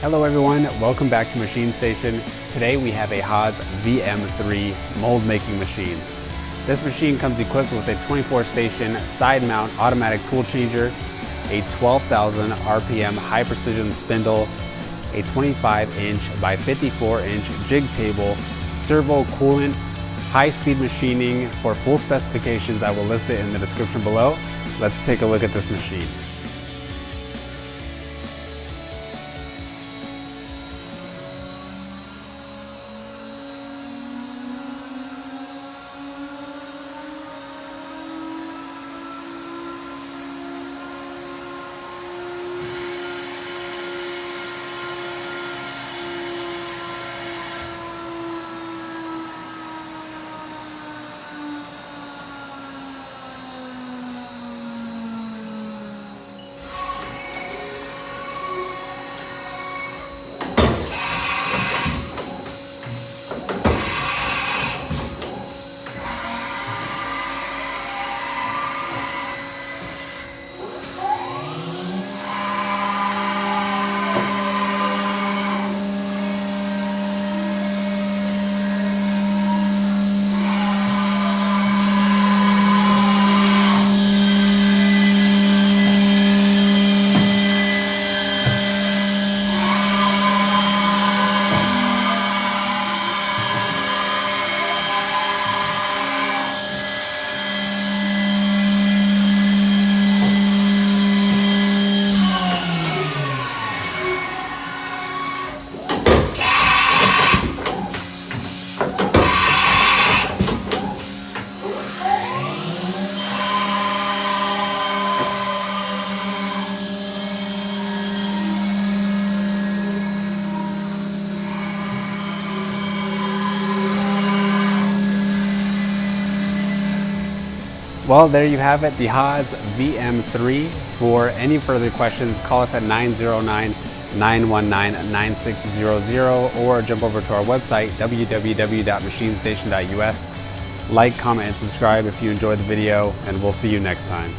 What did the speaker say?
Hello everyone, welcome back to Machine Station. Today we have a Haas VM-3 mold making machine. This machine comes equipped with a 24-station side mount automatic tool changer, a 12,000 RPM high precision spindle, a 25-inch by 54-inch jig table, servo coolant, high-speed machining. For full specifications, I will list it in the description below. Let's take a look at this machine. Well, there you have it, the Haas VM-3. For any further questions, call us at 909-919-9600 or jump over to our website, www.machinestation.us. Like, comment, and subscribe if you enjoyed the video, and we'll see you next time.